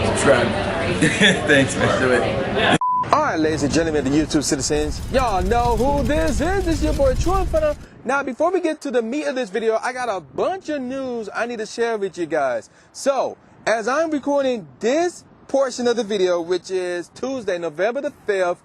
Subscribe. Thanks, man. Do it. Alright, ladies and gentlemen, the YouTube citizens, y'all know who this is. This is your boy True Inferno. Now, before we get to the meat of this video, I got a bunch of news I need to share with you guys. So, as I'm recording this portion of the video, which is Tuesday, November the 5th,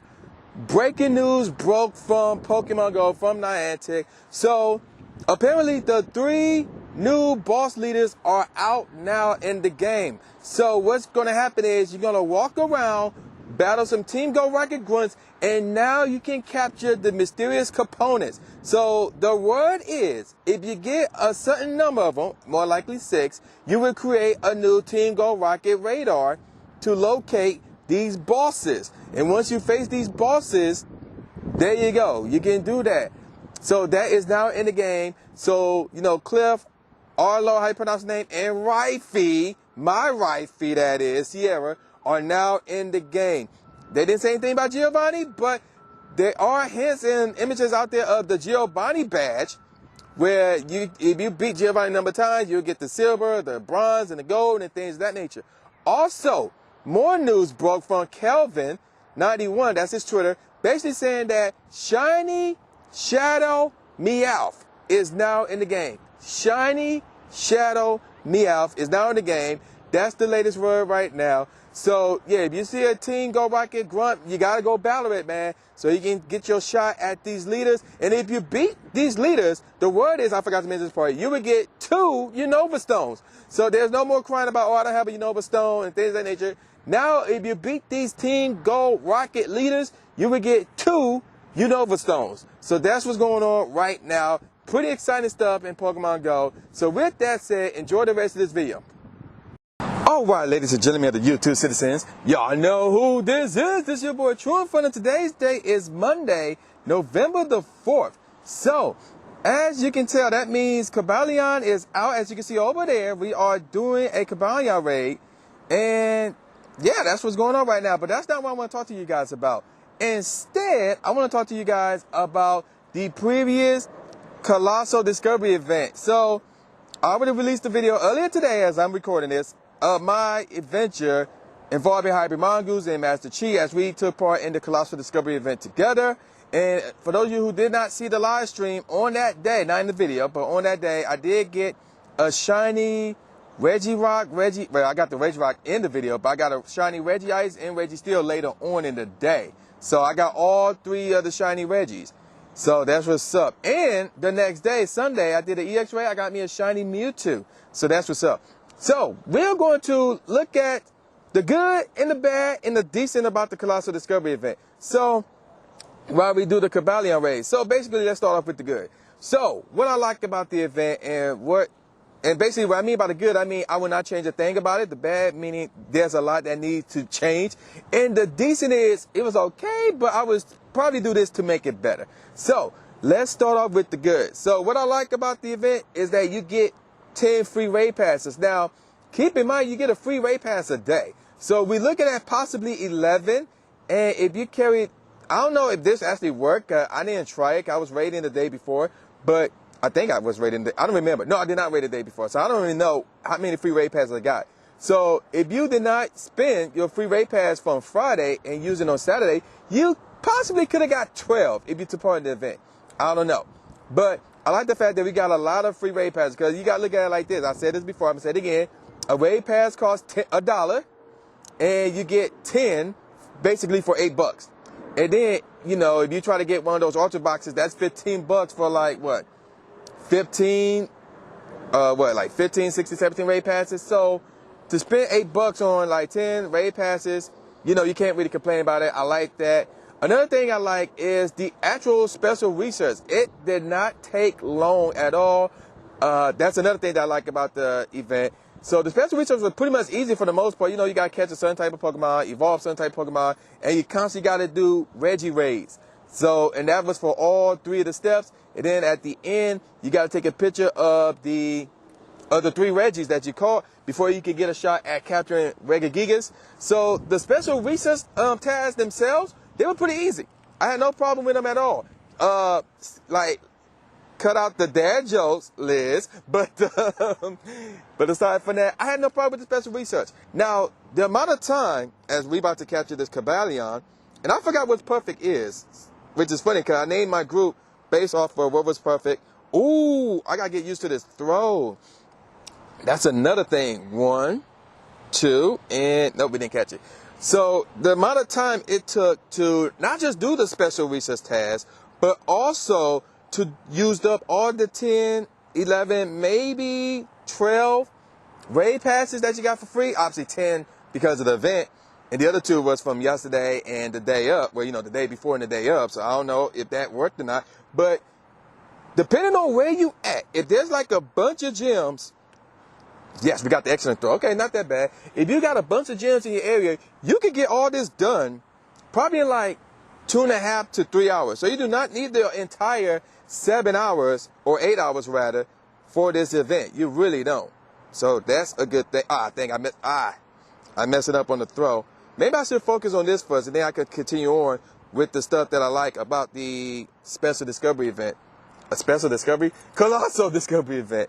breaking news broke from Pokemon Go, from Niantic. So, apparently the 3 new boss leaders are out now in the game. So, what's going to happen is you're going to walk around, battle some Team Go Rocket grunts, and now you can capture the mysterious components. So the word is, if you get a certain number of them, more likely 6, you will create a new Team Go Rocket radar to locate these bosses. And once you face these bosses, there you go. You can do that. So that is now in the game. So, you know, Cliff, Arlo, how you pronounce his name, and Rifey, my Rifey that is, Sierra, are now in the game. They didn't say anything about Giovanni, but there are hints and images out there of the Giovanni badge, where if you beat Giovanni a number of times, you'll get the silver, the bronze, and the gold, and things of that nature. Also, more news broke from Kelvin91, that's his Twitter, basically saying that Shiny Shadow Meowth is now in the game. Shiny Shadow Meowth is now in the game. That's the latest word right now. So, yeah, if you see a Team Go Rocket grunt, you got to go battle it, man, so you can get your shot at these leaders. And if you beat these leaders, the word is, I forgot to mention this part, you would get 2 Unova Stones. So there's no more crying about, oh, I don't have a Unova Stone and things of that nature. Now, if you beat these Team Go Rocket leaders, you would get 2 Unova Stones. So that's what's going on right now. Pretty exciting stuff in Pokemon Go. So with that said, enjoy the rest of this video. Alright, ladies and gentlemen of the YouTube citizens, y'all know who this is. This is your boy True Inferno. Today's day is Monday, November the 4th. So, as you can tell, that means Cobalion is out. As you can see over there, we are doing a Cobalion raid. And yeah, that's what's going on right now. But that's not what I want to talk to you guys about. Instead, I want to talk to you guys about the previous Colossal Discovery event. So, I already released the video earlier today as I'm recording this of my adventure involving Hybrid Mongoose and Master Chi as we took part in the Colossal Discovery event together. And for those of you who did not see the live stream on that day, not in the video, but on that day, I did get a shiny Regirock, well, I got the Regirock in the video, but I got a shiny Regice and Registeel later on in the day. So I got all 3 of the shiny Regis. So that's what's up. And the next day, Sunday, I did an EX raid. I got me a shiny Mewtwo. So that's what's up. So we're going to look at the good and the bad and the decent about the Colossal Discovery event. So while we do the Cobalion raid. So basically, let's start off with the good. So what I like about the event and basically what I mean by the good, I mean I will not change a thing about it. The bad meaning there's a lot that needs to change. And the decent is it was okay, but I would probably do this to make it better. So let's start off with the good. So what I like about the event is that you get 10 free raid passes. Now, keep in mind, you get a free raid pass a day. So we're looking at possibly 11. And if you carry, I don't know if this actually worked. I didn't try it. I was raiding the day before, but I think I was raiding. I don't remember. No, I did not raid the day before. So I don't really know how many free raid passes I got. So if you did not spend your free raid pass from Friday and use it on Saturday, you possibly could have got 12 if you took part in the event. I don't know. But I like the fact that we got a lot of free raid passes because you got to look at it like this. I said this before. I'm going to say it again. A raid pass costs $1 and you get 10 basically for $8. And then, you know, if you try to get one of those Ultra boxes, that's $15 for like what? 15, like 15, 16, 17 raid passes. So to spend $8 on like 10 raid passes, you know, you can't really complain about it. I like that. Another thing I like is the actual special research. It did not take long at all. That's another thing that I like about the event. So the special research was pretty much easy for the most part. You know, you got to catch a certain type of Pokemon, evolve certain type of Pokemon, and you constantly got to do Regi raids. So, and that was for all 3 of the steps. And then at the end, you got to take a picture of the 3 Regis that you caught before you can get a shot at capturing Regigigas. So the special research tasks themselves, they were pretty easy. I had no problem with them at all. Like cut out the dad jokes, Liz. But aside from that, I had no problem with the special research. Now, the amount of time as we about to capture this Cobalion, and I forgot what perfect is, which is funny because I named my group based off of what was perfect. Ooh, I gotta get used to this throw. That's another thing. 1, 2, and nope, we didn't catch it. So the amount of time it took to not just do the special research task, but also to use up all the 10, 11, maybe 12 raid passes that you got for free. Obviously 10 because of the event. And the other 2 was from yesterday and the day up. Well, you know, the day before and the day up. So I don't know if that worked or not. But depending on where you at, if there's like a bunch of gems, yes, we got the excellent throw. Okay, not that bad. If you got a bunch of gems in your area, you can get all this done probably in like 2.5 to 3 hours. So you do not need the entire 7 hours or 8 hours rather for this event. You really don't. So that's a good thing. I think I messed it up on the throw. Maybe I should focus on this first and then I could continue on with the stuff that I like about the special discovery event. A special discovery? Colossal Discovery event.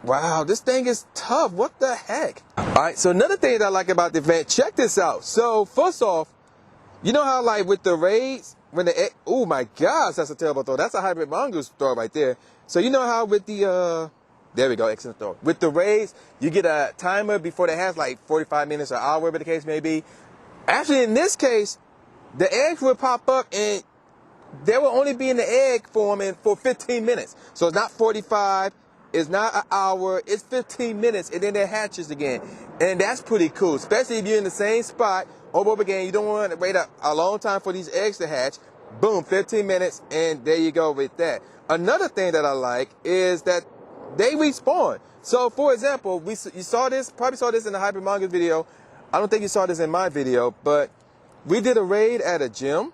Wow, this thing is tough. What the heck? All right, so another thing that I like about the event, check this out. So first off, you know how like with the raids, when oh my gosh, that's a terrible throw. That's a hybrid mongoose throw right there. So you know how with the, there we go, excellent throw. With the raids, you get a timer before that has like 45 minutes or hour, whatever the case may be. Actually, in this case, the eggs would pop up and they will only be in the egg form for 15 minutes. So it's not 45. It's not an hour, it's 15 minutes, and then it hatches again. And that's pretty cool, especially if you're in the same spot over and over again. You don't want to wait a long time for these eggs to hatch. Boom, 15 minutes, and there you go with that. Another thing that I like is that they respawn. So, for example, you saw this, probably saw this in the Hybrid Manga video. I don't think you saw this in my video, but we did a raid at a gym,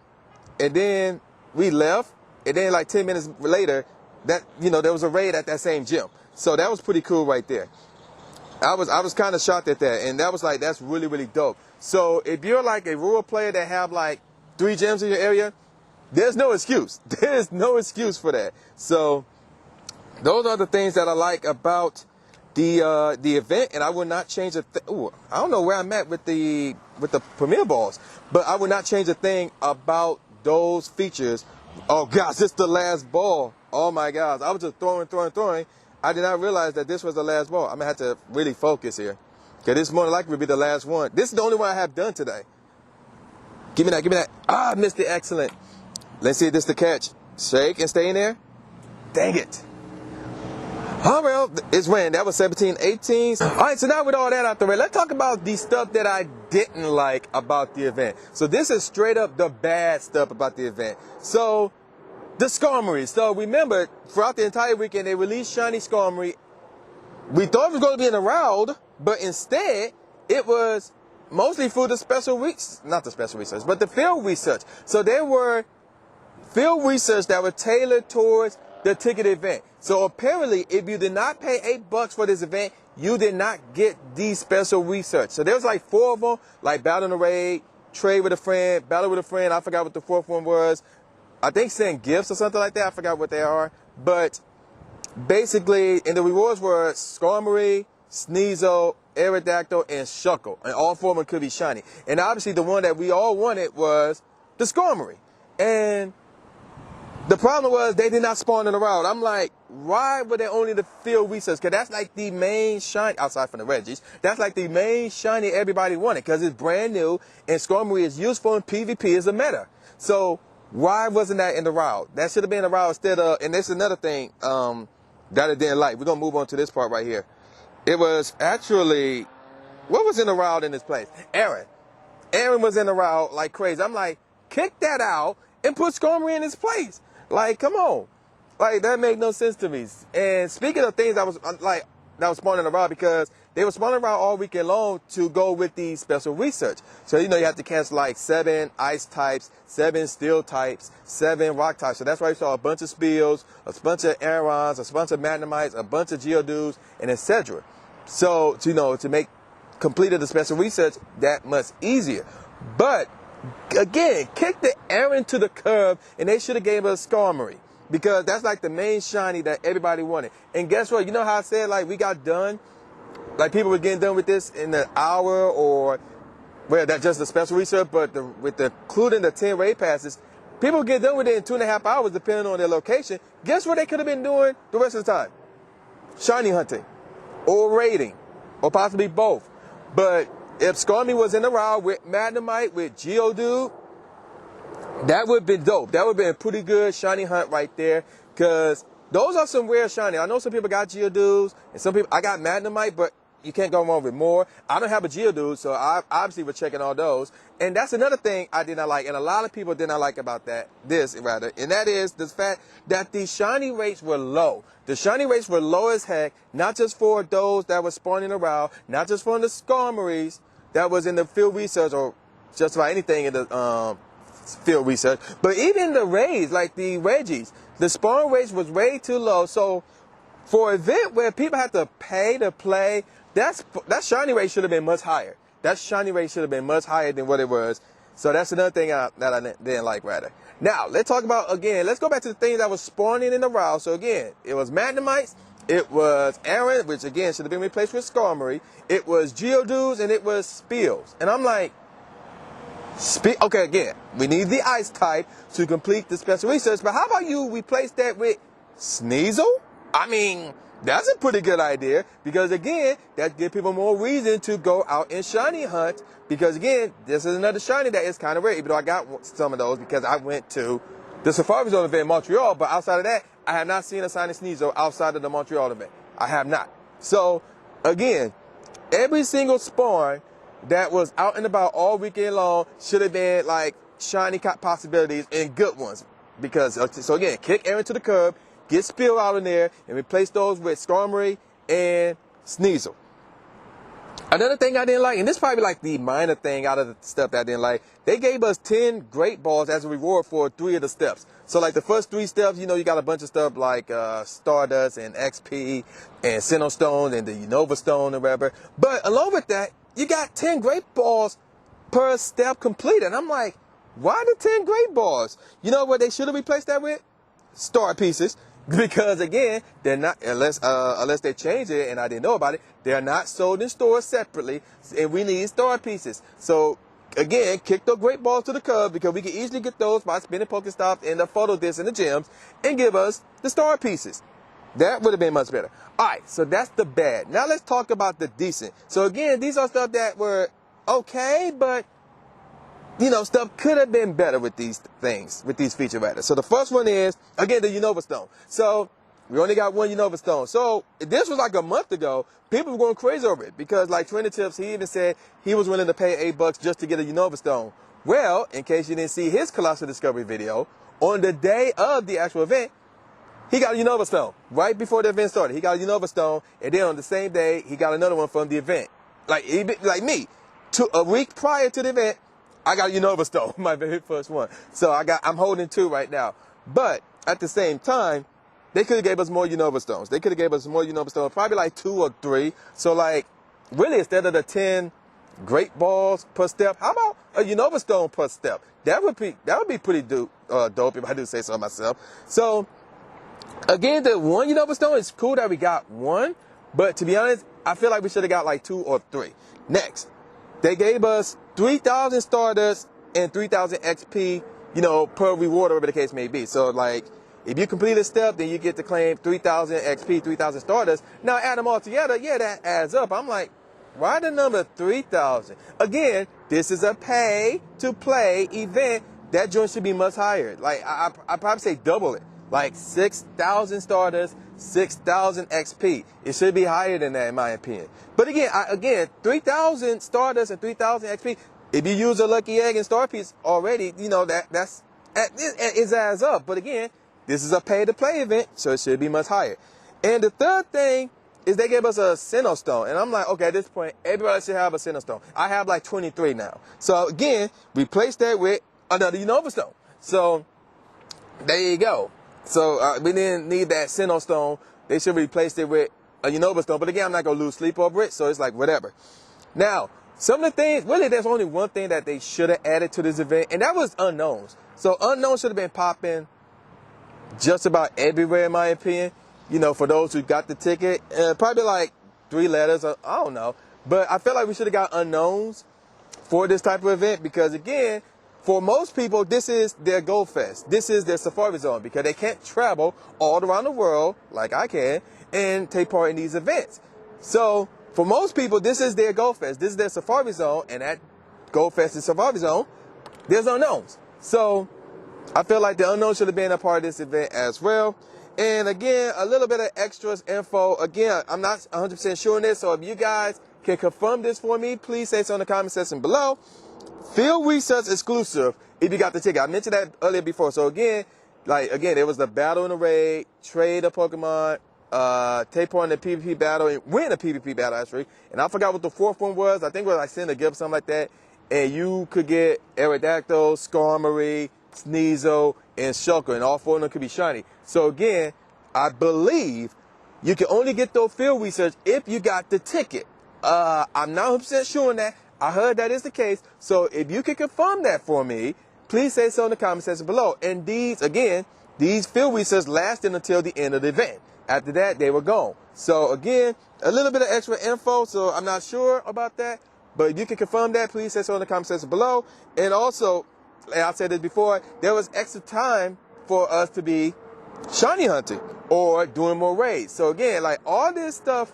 and then we left, and then like 10 minutes later, that, you know, there was a raid at that same gym. So that was pretty cool right there. I was kind of shocked at that, and that was like, that's really, really dope. So if you're like a rural player that have like 3 gyms in your area, there's no excuse. There's no excuse for that. So those are the things that I like about the event, and I would not change a thing. I don't know where I'm at with the Premier Balls, but I would not change a thing about those features. Oh gosh, this is the last ball. Oh my gosh, I was just throwing. I did not realize that this was the last ball. I'm gonna have to really focus here, because this more likely will be the last one. This is the only one I have done today. Give me that. Ah, I missed it, excellent. Let's see if this is the catch. Shake and stay in there. Dang it. Oh, well, it's when. That was 17, 18. All right, so now with all that out the way, let's talk about the stuff that I didn't like about the event. So this is straight up the bad stuff about the event. So the Skarmory. So remember, throughout the entire weekend, they released Shiny Skarmory. We thought it was going to be in the round, but instead, it was mostly for the special weeks, not the special research, but the field research. So there were field research that were tailored towards the ticket event. So apparently, if you did not pay $8 for this event, you did not get these special research. So there was like 4 of them, like Battle in the Raid, Trade with a Friend, Battle with a Friend. I forgot what the 4th one was. I think send gifts or something like that. I forgot what they are. But basically, and the rewards were Skarmory, Sneasel, Aerodactyl, and Shuckle. And all 4 of them could be shiny. And obviously, the one that we all wanted was the Skarmory. And the problem was they did not spawn in the route. I'm like, why were they only the field research? Because that's like the main shiny, outside from the Regis, that's like the main shiny everybody wanted, because it's brand new and Skarmory is useful in PvP as a meta. So why wasn't that in the route? That should have been in the route instead of, and this is another thing that I didn't like. We're going to move on to this part right here. It was actually, what was in the route in this place? Aaron. Aaron was in the route like crazy. I'm like, kick that out and put Skarmory in his place. Like, come on. Like, that made no sense to me. And speaking of things that was spawning around, because they were spawning around all weekend long to go with the special research. So, you know, you have to catch like 7 ice types, 7 steel types, 7 rock types. So that's why you saw a bunch of Speals, a bunch of Arons, a bunch of Magnemites, a bunch of Geodudes, and etc. So, you know, to make completed the special research that much easier. But again, kick the Aaron to the curb, and they should have gave us Skarmory. because that's like the main shiny that everybody wanted. And guess what? You know how I said like we got done, like people were getting done with this in an hour, or well, that's just a special research, but including the 10 raid passes, people get done with it in 2.5 hours, depending on their location. Guess what they could have been doing the rest of the time? Shiny hunting, or raiding, or possibly both. But if Skarmy was in the round with Magnemite, with Geodude, that would have been dope. That would have been a pretty good shiny hunt right there, because those are some rare shiny. I know some people got Geodudes, and some people, I got Magnemite, but you can't go wrong with more. I don't have a Geodude, so I obviously was checking all those. And that's another thing I did not like, and a lot of people did not like about and that is the fact that the shiny rates were low. The shiny rates were low as heck, not just for those that were spawning around, not just for the Skarmories that was in the field research, or just about anything in the field research, but even the raids, like the Regis, the spawn rates was way too low. So for an event where people have to pay to play, that shiny rate should have been much higher. That shiny rate should have been much higher than what it was. So that's another thing that I didn't like, rather. Now, let's talk about, again, let's go back to the things that was spawning in the wild. So again, it was Magnemites, it was Aaron, which again should have been replaced with Skarmory, it was Geodudes, and it was Spills. And I'm like, okay, again, we need the ice type to complete the special research, but how about you replace that with Sneasel? I mean, that's a pretty good idea, because again, that gives people more reason to go out and shiny hunt, because again, this is another shiny that is kind of rare, even though I got some of those because I went to the Safari Zone event in Montreal, but outside of that, I have not seen a shiny Sneasel outside of the Montreal event. I have not. So, again, every single spawn that was out and about all weekend long should have been like shiny possibilities and good ones. Because, so again, kick Aaron to the curb, get Spill out in there, and replace those with Skarmory and Sneasel. Another thing I didn't like, and this is probably like the minor thing out of the stuff that I didn't like, they gave us 10 Great Balls as a reward for 3 of the steps. So like the first 3 steps, you know, you got a bunch of stuff like Stardust and XP and Sinnoh Stone and the Unova Stone or whatever. But along with that, you got 10 Great Balls per step completed. And I'm like, why the 10 Great Balls? You know what they should have replaced that with? Star Pieces. Because again, they're not, unless they change it and I didn't know about it, they're not sold in stores separately, and we need Star Pieces. So again, kick the Great Balls to the curb, because we can easily get those by spinning Pokestops in the photo disc in the gyms and give us the Star Pieces. That would have been much better. All right, so that's the bad. Now let's talk about the decent. So again, these are stuff that were okay, but you know, stuff could have been better with these things, with these feature rather. So the first one is, again, the Unova Stone. So we only got 1 Unova Stone. So this was like a month ago. People were going crazy over it, because like Trainer Tips, he even said he was willing to pay $8 just to get a Unova Stone. Well, in case you didn't see his Colossal Discovery video, on the day of the actual event, he got a Unova Stone. Right before the event started, he got a Unova Stone, and then on the same day, he got another one from the event. Like me, a week prior to the event, I got a Unova Stone, my very first one. So I'm holding 2 right now. But at the same time, they could have gave us more Unova Stones. They could have gave us more Unova Stones, probably like 2 or 3. So like, really, instead of the 10 Great Balls per step, how about a Unova Stone per step? That would be pretty dope if I do say so myself. So again, the 1 Unova Stone, is cool that we got 1, but to be honest, I feel like we should have got like 2 or 3. Next, they gave us 3,000 Stardust and 3,000 XP, you know, per reward, whatever the case may be. So, like, if you complete a step, then you get to claim 3,000 XP, 3,000 Stardust. Now, add them all together, yeah, that adds up. I'm like, why the number 3,000? Again, this is a pay-to-play event. That joint should be much higher. Like, I probably say double it. Like, 6,000 Stardust, 6,000 XP. It should be higher than that, in my opinion. But again, 3,000 Stardust and 3,000 XP. If you use a Lucky Egg and Star Piece already, you know, it adds up. But again, this is a pay-to-play event, so it should be much higher. And the third thing is they gave us a Sinnoh Stone. And I'm like, okay, at this point, everybody should have a Sinnoh Stone. I have like 23 now. So again, replace that with another Unova Stone. So there you go. So we didn't need that Sinnoh Stone. They should replace it with a Unova Stone. But again, I'm not going to lose sleep over it, so it's like whatever. Now, some of the things, really, there's only one thing that they should have added to this event, and that was unknowns. So unknowns should have been popping just about everywhere, in my opinion. You know, for those who got the ticket, probably like 3 letters, I don't know. But I feel like we should have got unknowns for this type of event because, again, for most people, this is their Go Fest. This is their Safari Zone because they can't travel all around the world like I can and take part in these events. So for most people, this is their Go Fest. This is their Safari Zone, and at Go Fest and Safari Zone, there's unknowns. So I feel like the unknowns should have been a part of this event as well. And again, a little bit of extras info. Again, I'm not 100% sure on this, so if you guys can confirm this for me, please say so in the comment section below. Field research exclusive if you got the ticket. I mentioned that earlier before. So again, there was the battle in the raid, trade a Pokemon, take part in the PvP battle, and win a PvP battle actually. And I forgot what the 4th one was. I think it was like send a gift, something like that. And you could get Aerodactyl, Skarmory, Sneasel, and Shulker, and all 4 of them could be shiny. So again, I believe you can only get those field research if you got the ticket. I'm not 100% sure on that. I heard that is the case. So if you can confirm that for me, please say so in the comment section below. And these field research lasted until the end of the event. After that, they were gone. So again, a little bit of extra info. So I'm not sure about that. But if you can confirm that, please say so in the comment section below. And also, like I said this before, there was extra time for us to be shiny hunting or doing more raids. So again, like all this stuff,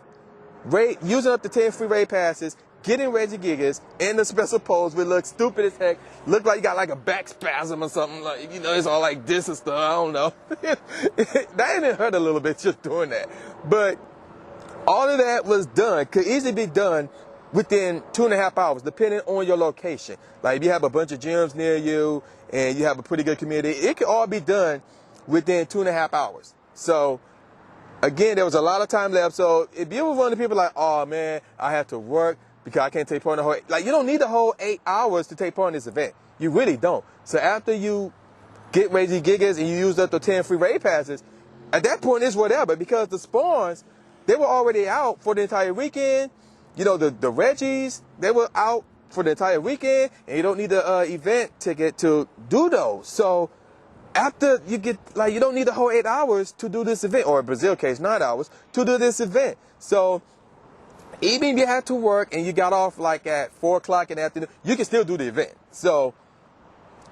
using up the 10 free raid passes, getting Regigigas, and the special pose would look stupid as heck. Look like you got like a back spasm or something. Like, you know, it's all like this and stuff. I don't know. That even hurt a little bit just doing that. But all of that was done, could easily be done within 2.5 hours, depending on your location. Like if you have a bunch of gyms near you and you have a pretty good community, it could all be done within 2.5 hours. So again, there was a lot of time left. So if you were one of the people like, oh man, I have to work because I can't take part in the whole, like you don't need the whole 8 hours to take part in this event. You really don't. So after you get Regigigas and you use up the 10 free raid passes, at that point it's whatever because the spawns, they were already out for the entire weekend. You know, the Reggies, they were out for the entire weekend, and you don't need the event ticket to do those. So after you get, like, you don't need the whole 8 hours to do this event, or in Brazil case, 9 hours, to do this event. So even if you had to work and you got off like at 4 o'clock in the afternoon, you can still do the event. So,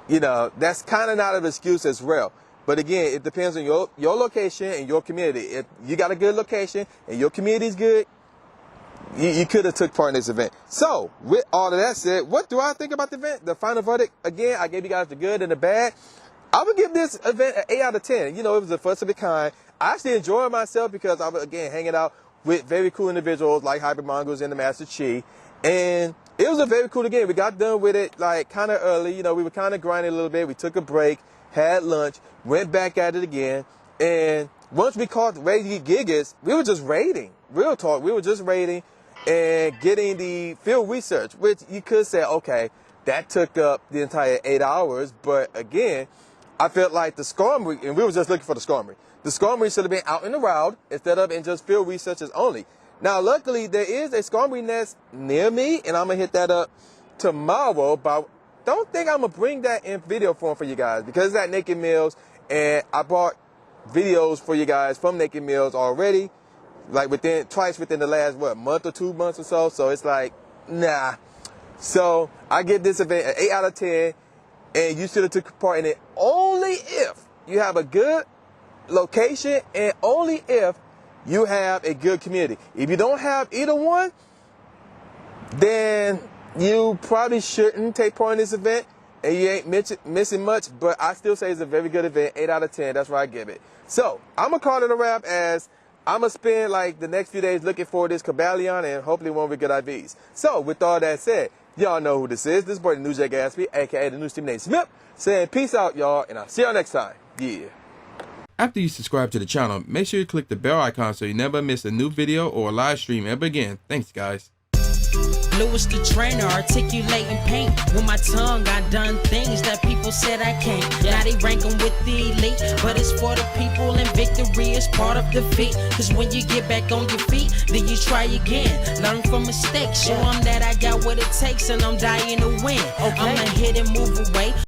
you know, that's kind of not an excuse as well. But again, it depends on your location and your community. If you got a good location and your community is good, you could have took part in this event. So, with all of that said, what do I think about the event? The final verdict, again, I gave you guys the good and the bad. I would give this event an 8 out of 10. You know, it was the first of its kind. I actually enjoyed myself because I was, again, hanging out with very cool individuals like Hyper Mongoose and the Master Chi. And it was a very cool game. We got done with it, like, kind of early. You know, we were kind of grinding a little bit. We took a break, had lunch, went back at it again. And once we caught Regigigas, we were just raiding. Real talk, we were just raiding and getting the field research, which you could say, okay, that took up the entire 8 hours. But again, I felt like the Skarmory, and we were just looking for the Skarmory. The Skarmory should have been out in the wild instead of in just field researches only. Now, luckily, there is a Skarmory nest near me, and I'm going to hit that up tomorrow. But I don't think I'm going to bring that in video form for you guys because it's at Naked Mills, and I bought videos for you guys from Naked Mills already. Like twice within the last, month or 2 months or so. So it's like, nah. So I give this event an 8 out of 10. And you should have took part in it only if you have a good location and only if you have a good community. If you don't have either one, then you probably shouldn't take part in this event. And you ain't missing much. But I still say it's a very good event. 8 out of 10. That's where I give it. So I'm going to call it a wrap as I'm going to spend like the next few days looking for this Cobalion and hopefully one with good IVs. So with all that said, y'all know who this is. This boy, the new J Gatsby, a.k.a. the new Steam name Smith, saying peace out, y'all, and I'll see y'all next time. Yeah. After you subscribe to the channel, make sure you click the bell icon so you never miss a new video or a live stream ever again. Thanks, guys. Lewis the trainer, articulating pain. With my tongue, I done things that people said I can't. Now they rank them with the elite, but it's for the people, and victory is part of defeat. Cause when you get back on your feet, then you try again. Learn from mistakes, show them that I got what it takes, and I'm dying to win. I'ma hit and move away.